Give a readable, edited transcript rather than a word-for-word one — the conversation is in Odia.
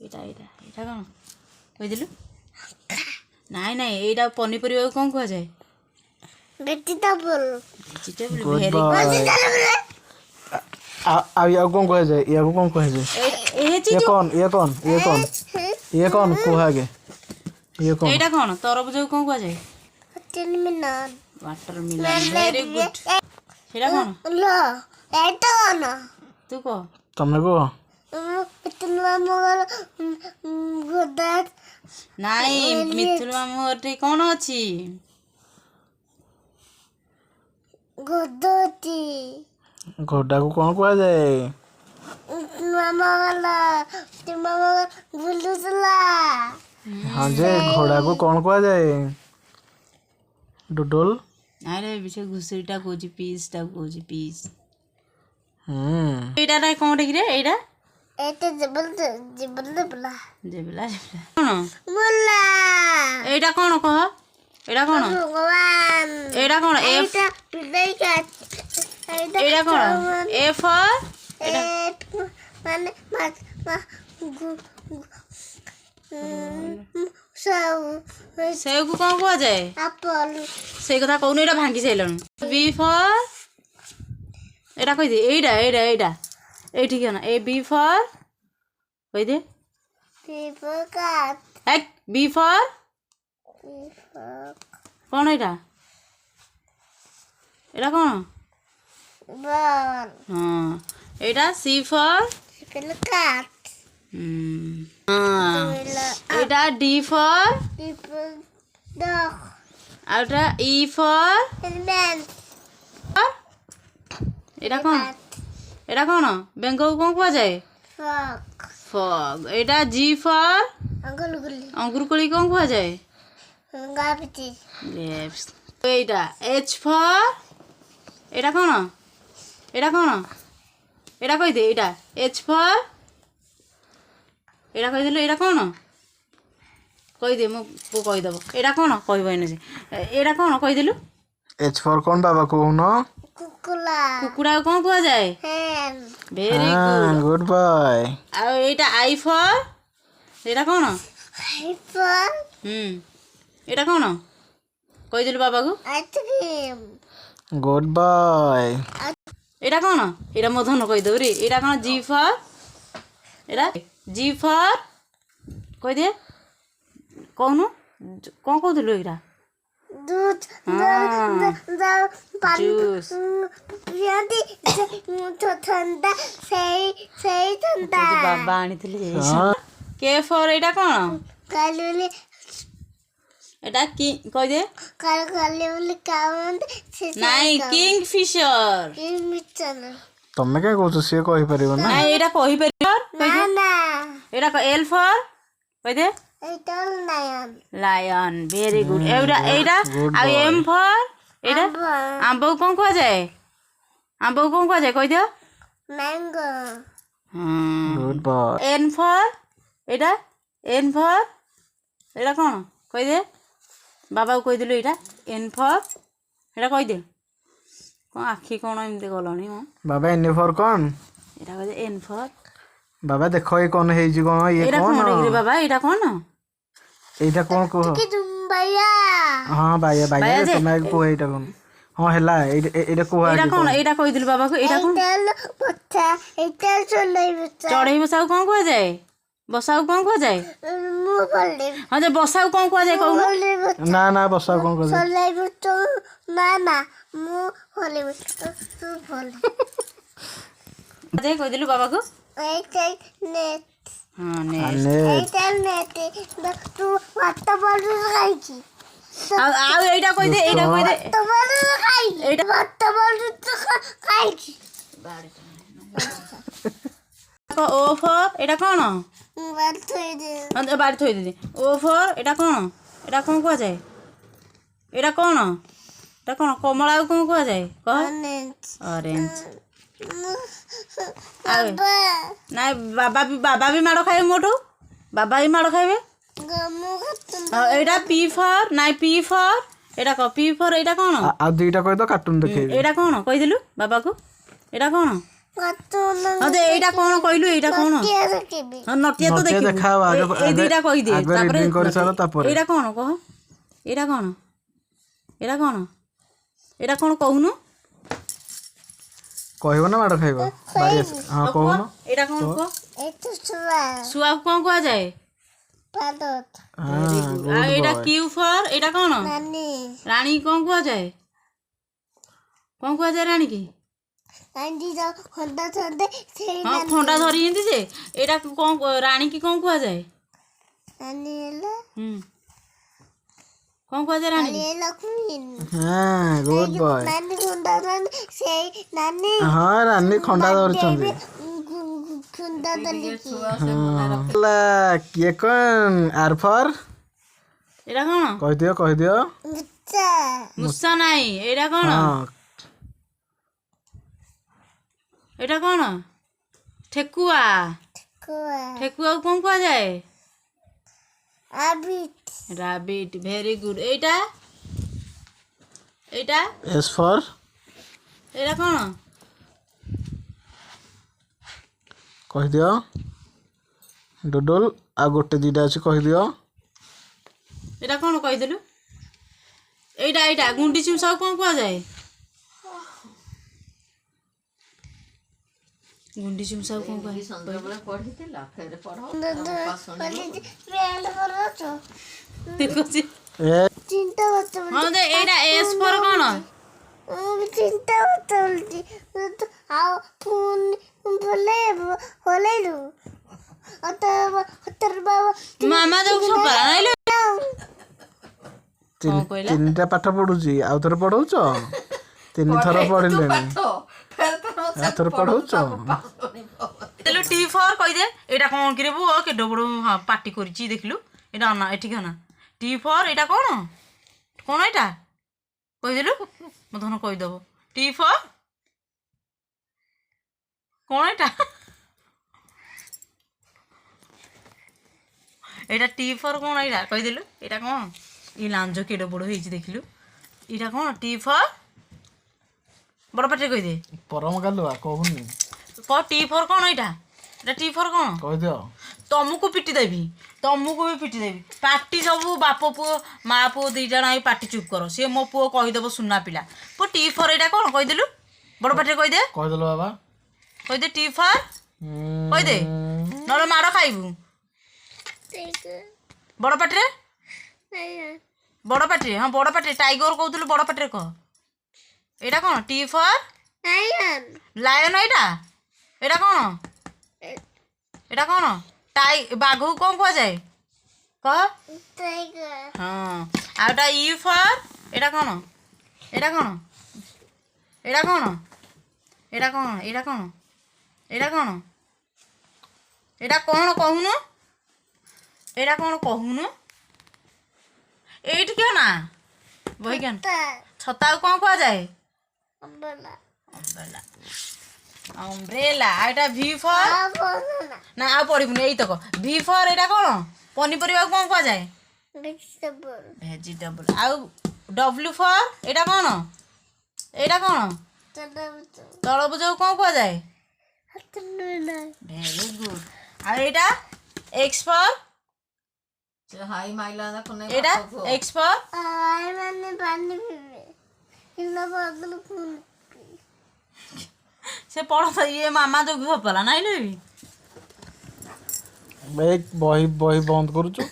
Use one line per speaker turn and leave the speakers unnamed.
ଏଇଟା ଏଇଟା ଏଇଟା କ'ଣ କହିଦେଲୁ? ନାଇଁ ନାଇଁ ଏଇଟା ପନିପରିବାକୁ କ'ଣ କୁହାଯାଏ?
Vegetable.
Vegetable.
Good
very
boy. ଆଉ ୟାକୁ କ'ଣ କୁହାଯାଏ? ୟାକୁ କ'ଣ କୁହାଯାଏ? ଇଏ କ'ଣ କୁହାଯାଏ? ଇଏ କ'ଣ?
ଏଇଟା କ'ଣ? ତରଭୁଜକୁ କ'ଣ କୁହାଯାଏ?
ୱାଟରମିଲନ।
ୱାଟରମିଲନ। Very good. ସେଇଟା କ'ଣ?
ଏଇଟା କ'ଣ?
ତୁ କହ।
ତମେ କୁହ।
ନାଇଁ ମିଥୁନ ମାମୁଁ ଘରଠି କ'ଣ ଅଛି?
ଘୋଡ଼ାକୁ କ'ଣ କୁହାଯାଏ? ହଁ ଯେ ଘୋଡ଼ାକୁ କ'ଣ କୁହାଯାଏ? ଡୁଡୁଲ।
ନାଇଁ ରେ ସେ ଘୁଷୁରିଟା କହୁଛି, ପିସ୍ଟା କହୁଛି, ପିସ୍।
ହୁଁ।
ଏଇଟା ନା କ'ଣ ଟିକିରେ? ଏଇଟା
ଜେବଲା
ଜେବଲା ଜେବଲା। କ'ଣ ଏଇଟା? କ'ଣ କହ? ଏଇଟା କ'ଣ? ଏଇଟା କ'ଣ? ଏଇଟା କ'ଣ? ଏ ଫର୍ ସେଉକୁ କ'ଣ କୁହାଯାଏ? ସେଇ କଥା କହୁନୁ, ଏଇଟା ଭାଙ୍ଗି ସାରିଲଣି। ବି ଫର୍ ଏଇଟା କହିଦେ। ଏଇଟା ଏଇଟା ଏଇଟା ଏଇଠି କିଏ ନା? ଏ ବି ଫର୍ କହିଦେ। ବି ଫର୍ କ'ଣ? ଏଇଟା ଏଇଟା କ'ଣ? ହଁ ଏଇଟା ସି ଫର୍ ଏଇଟା ଡି ଫର୍ ଆଉ ଏଇଟା ଇ ଫର୍ ଏଇଟା କ'ଣ? ଏଇଟା କ'ଣ? ବେଙ୍ଗକୁ କ'ଣ କୁହାଯାଏ? ଫଗ୍। ଏଇଟା ଜି ଫର୍ ଅଙ୍ଗୁର କୋଳି କ'ଣ କୁହାଯାଏ? ଏଇଟା ଏଚ୍ ଫର୍ ଏଇଟା କ'ଣ? ଏଇଟା କ'ଣ? ଏଇଟା କହିଦେ। ଏଇଟା ଏଚ୍ ଫର୍ ଏଇଟା କହିଦେଲୁ। ଏଇଟା କ'ଣ? କହିଦେ, ମୁଁ ପୁଅ କହିଦେବ। ଏଇଟା କ'ଣ କହିବନି ସେ। ଏଇଟା କ'ଣ କହିଦେଲୁ?
ଏଚ୍ ଫର୍ କ'ଣ ବାବା କହୁନ?
କୁକୁଡ଼ାକୁ କ'ଣ କୁହାଯାଏ? Very good.
Good boy.
ଆଉ ଏଇଟା ଆଇ ଫର୍ ଏଇଟା କ'ଣ? ଏଇଟା କ'ଣ କହିଦେଲୁ ବାବାକୁ?
Good boy.
ଏଇଟା କ'ଣ? ଏଇଟା ମୋ ଧନ କହିଦେବୁ ରେ। ଏଇଟା କ'ଣ? ଜି ଫର୍ ଏଇଟା ଜି ଫର୍ କହିଦେ। କହୁନୁ କ'ଣ କହୁଥିଲୁ? ଏଇଟା ବାବା ଆଣିଥିଲି। କେ ଫର୍ ଏଇଟା କ'ଣ? ଏଇଟା କହିଦେ। ନାଇଁ କିଙ୍ଗ ଫିଶର।
ତମେ କାଇଁ କହୁଛ? ସିଏ କହିପାରିବ ନା।
ନାଇଁ ଏଇଟା କହିପାରିବ। ଏଇଟା ଏଲ୍ ଫର୍ କହିଦେ। ଲାୟନ। Very good. ଏଇଟା ଏଇଟା ଆଉ ଏମ୍ ଫର୍ ଏଇଟା ଆମ୍ବକୁ କ'ଣ କୁହାଯାଏ? ଆମ୍ବକୁ କ'ଣ କୁହାଯାଏ କହିଦିଅ?
Good boy.
ଏନ୍ ଫର୍ ଏଇଟା ଏନ୍ ଫର୍ ଏଇଟା କ'ଣ କହିଦେ। ବାବାକୁ କହିଦେଲୁ। ଏଇଟା ଏନ୍ ଫର୍ ଏଇଟା କହିଦେ। କ'ଣ ଆଖି କ'ଣ ଏମିତି ଗଲଣି? ହଁ
ବାବା ଏନ୍ ଫର୍ କ'ଣ?
ଏଇଟା କହିଦେ ଏନ୍ ଫର୍।
ବାବା ଦେଖ ଏଇ କ'ଣ ହେଇଛି? କ'ଣ ଇଏ କ'ଣ?
ବାବା ଏଇଟା କ'ଣ?
ଏଇଟା କ'ଣ କୁହ? ହଁ ବାୟା ବାୟା। ତମେ କୁହ ଏଇଟା କ'ଣ? ହଁ ହେଲା। ଏଇଟା କୁହ।
ଏଇଟା କ'ଣ? ଏଇଟା କହିଦେଲୁ ବାବାକୁ। ଏଇଟା କ'ଣ? ଚଢ଼େଇ ବସାକୁ କ'ଣ କୁହାଯାଏ? ବସାକୁ କ'ଣ କୁହାଯାଏ? ହଁ ଯେ ବସାକୁ କ'ଣ କୁହାଯାଏ କହୁନ?
ନା ନା ବସାକୁ କ'ଣ କୁହାଯାଏ?
କହିଦେଲୁ ବାବାକୁ। ଆଉ ଏଇଟା କହିଦେ। ଏଇଟା କହିଦେ। ଓ ଫର୍ ଏଇଟା କ'ଣ? ବାଡ଼ି ଥୋଇଦେଲି। ଓ ଫର୍ ଏଇଟା କ'ଣ? ଏଇଟା କ'ଣ କୁହାଯାଏ? ଏଇଟା କ'ଣ? ଏଇଟା କ'ଣ? କମଳାକୁ କ'ଣ କୁହାଯାଏ? କହ। ଅରେଞ୍ଜ। ନାଇଁ ବାବା ବି ମାଡ଼ ଖାଇବେ ମୋଠୁ। ବାବା ବି ମାଡ଼ ଖାଇବେ। ଏଇଟା ପି ଫର୍ ନାଇଁ ପି ଫର୍ ଏଇଟା କହ। ପି ଫର୍ ଏଇଟା କ'ଣ?
ଆଉ ଦୁଇଟା କହିଦ କାର୍ଟୁନ ଦେଖେଇବି।
ଏଇଟା କ'ଣ କହିଦେଲୁ ବାବାକୁ? ଏଇଟା କ'ଣ? ହଁ ଦେ ଏଇଟା କ'ଣ କହିଲୁ ଏଇଟା କ'ଣ
ଦେଖିବି
ହଁ ନଟିଆ ତ
ନଟିଆ
ଦେଖିବୁ
ଦେଖାହବ,
ଏଇ ଦୁଇଟା କହିଦେ
ଆଗ
ତାପରେ
reading କରିସାର, ତାପରେ
ଏଇଟା କ'ଣ କହ ଏଇଟା କ'ଣ ଏଇଟା କ'ଣ ଏଇଟା କ'ଣ କହୁନୁ
କହିବ ନା ମାଡ଼ ଖାଇବ? ବାରି ଆସ, ହଁ କହୁନ।
ଏଇଟା କ'ଣ କୁହ
ଏଇଟା ଶୁଆ
ଶୁଆକୁ କ'ଣ କୁହାଯାଏ
ପାଦତ
ଆଉ ଏଇଟା କ୍ୟୁ ଫର୍ ଏଇଟା କ'ଣ
ନାନୀ
ରାଣୀ କ'ଣ କୁହାଯାଏ କ'ଣ କୁହାଯାଏ ରାଣୀ କି
ନାନୀ ଯା ହଣ୍ଡା ଥଣ୍ଡେ ସେଇ
ହଁ ଖଣ୍ଡା ଧରିଛନ୍ତି ଯେ ଏଇଟା କ'ଣ ରାଣୀ କି କ'ଣ କୁହାଯାଏ
ନାନୀ ହେଲା
କ'ଣ କୁହାଯାଏ ରାଣୀ
ନାନୀ ଲକ୍ଷ୍ମୀ
ହଁ ଗୁଡ୍ ବୟ।
ନାନୀ ହଣ୍ଡା ଥଣ୍ଡେ ସେଇ ନାନୀ
ହଁ ରାନୀ ଖଣ୍ଡା ଧରିଛନ୍ତି।
ଖଣ୍ଡା ଧରିକି
ହେଲା କିଏ କନ୍ ଆର୍ ଫର୍
ଏଇଟା କ'ଣ
କହିଦିଅ।
ମୁଚା
ମୂଷା ନାହିଁ ଏଇଟା କ'ଣ
ହଁ
ଏଇଟା କ'ଣ ଠେକୁଆ
କୁଆ
ଠେକୁଆକୁ କ'ଣ କୁହାଯାଏ
ଆବିଟ
ରାବିଟ୍ ଭେରି ଗୁଡ୍ ଏଇଟା
ଏସ୍ ଫର୍
ଏଇଟା କ'ଣ
କହିଦିଅ। ଡୁଡୁଲ ଆଉ ଗୋଟେ ଦିଟା ଅଛି କହିଦିଅ।
ଏଇଟା କ'ଣ କହିଦେଲୁ ଏଇଟା ଗୁଣ୍ଡିଚି ମୂଷାକୁ କ'ଣ କୁହାଯାଏ ଗୁଣ୍ଡିଚି ମୂଷାକୁ କ'ଣ କୁହାଯାଏ ଦେଖୁଛି
ଏ
ଚିନ୍ତା করতে
ହଁ ଦେ ଏଇଟା ଏସ୍ ଫର୍ କ'ଣ
চিন্তা করতে বলছি আও ফোন বলে হলেইলু তোর বাবা
ମାମା ଯୋଉ ସପା ନାଇଁଲୋ କ'ଣ କହିଲା
ତିନିଟା ପାଠ ପଢୁଛି ଆଉ ଥରେ ପଢଉଛ? 3 ଥର ପଢିଲେଣି ଆଉ ଥରେ ପଢଉଛ?
ଦେଲୁ ଟି ଫର୍ କହିଦେ ଏଇଟା କ'ଣ କିରେ ପୁଅ କେଡେ ବଡ଼ ହଁ ପାଟି କରିଛି ଦେଖିଲୁ ଏଇଟା ଅନା ଏଠିକି ଅନା ଟି ଫର୍ ଏଇଟା କ'ଣ ଏଇଟା କହିଦେଲୁ ମୋ ଧନ କହିଦେବ ଟି ଫର୍ କ'ଣ ଏଇଟା ଏଇଟା ଟି ଫର୍ କ'ଣ ଏଇଟା କହିଦେଲୁ ଏଇଟା କ'ଣ ଏଇ ଲାଞ୍ଜ କେଡ଼େ ବଡ଼ ହେଇଛି ଦେଖିଲୁ ଏଇଟା କ'ଣ ଟି ଫର୍ ବଡ଼ ପାଟିରେ କହିଦେ
ପରମ ଗାଲୁଆ କହୁନି
କହ ଟି ଫର୍ କ'ଣ ଏଇଟା ଟି ଫର୍ କ'ଣ
କହିଦିଅ।
ତମକୁ ପିଟି ଦେବି ତମକୁ ବି ପିଟି ଦେବି ପାଟି ସବୁ ବାପ ପୁଅ ମା ପୁଅ ଦୁଇ ଜଣ ଏଇ ପାଟି ଚୁପ୍ କର ସିଏ ମୋ ପୁଅ କହିଦେବ ସୁନା ପିଲା ପୁଅ ଟି ଫର୍ ଏଇଟା କ'ଣ କହିଦେଲୁ ବଡ଼ ପାଟିରେ କହିଦେ
କହିଦେଲ ବାବା
କହିଦେ ଟି ଫର୍ କହିଦେ ନହେଲେ ମାଡ଼ ଖାଇବୁ ବଡ଼ ପାଟିରେ ହଁ ବଡ଼ ପାଟିରେ ଟାଇଗର କହୁଥିଲୁ ବଡ଼ ପାଟିରେ କହ ଏଇଟା କ'ଣ ଟି ଫର୍ ଲାୟନ ଏଇଟା କ'ଣ ବାଘକୁ କ'ଣ କୁହାଯାଏ କହ ହଁ ଆଉ ଏଇଟା ଇ ଫର୍ ଏଇଟା କ'ଣ ଏଇଟା କ'ଣ କହୁନୁ ଏଇଟା କ'ଣ କହୁନୁ ଏଇଠି କିଏ ନା ବହି କେନ ଛତାକୁ କ'ଣ କୁହାଯାଏ ଅମ୍ବ୍ରେଲା ଆଉ ଏଇଟା ଭି ଫର୍ ନା ଆଉ ପଢ଼ିବୁନି ଏଇ ତକ ଭି ଫର୍ ଏଇଟା କ'ଣ ପନିପରିବାକୁ କ'ଣ କୁହାଯାଏ ଭେଜିଟେବଲ୍ ଆଉ ଡବ୍ଲ୍ୟୁ ଫର୍ ଏଇଟା କ'ଣ ତରଭୁଜକୁ କ'ଣ କୁହାଯାଏ ଭେରି ଗୁଡ୍ ଆଉ ଏଇଟା ଏକ୍ସ ଫର୍ ଏଇଟା ଏକ୍ସ ଫର୍ ସେ ପଢ଼ ଇଏ ମାମା ଯୋଉ ଗପଲା ନାଇଁ
ବହି ବନ୍ଦ କରୁଛୁ।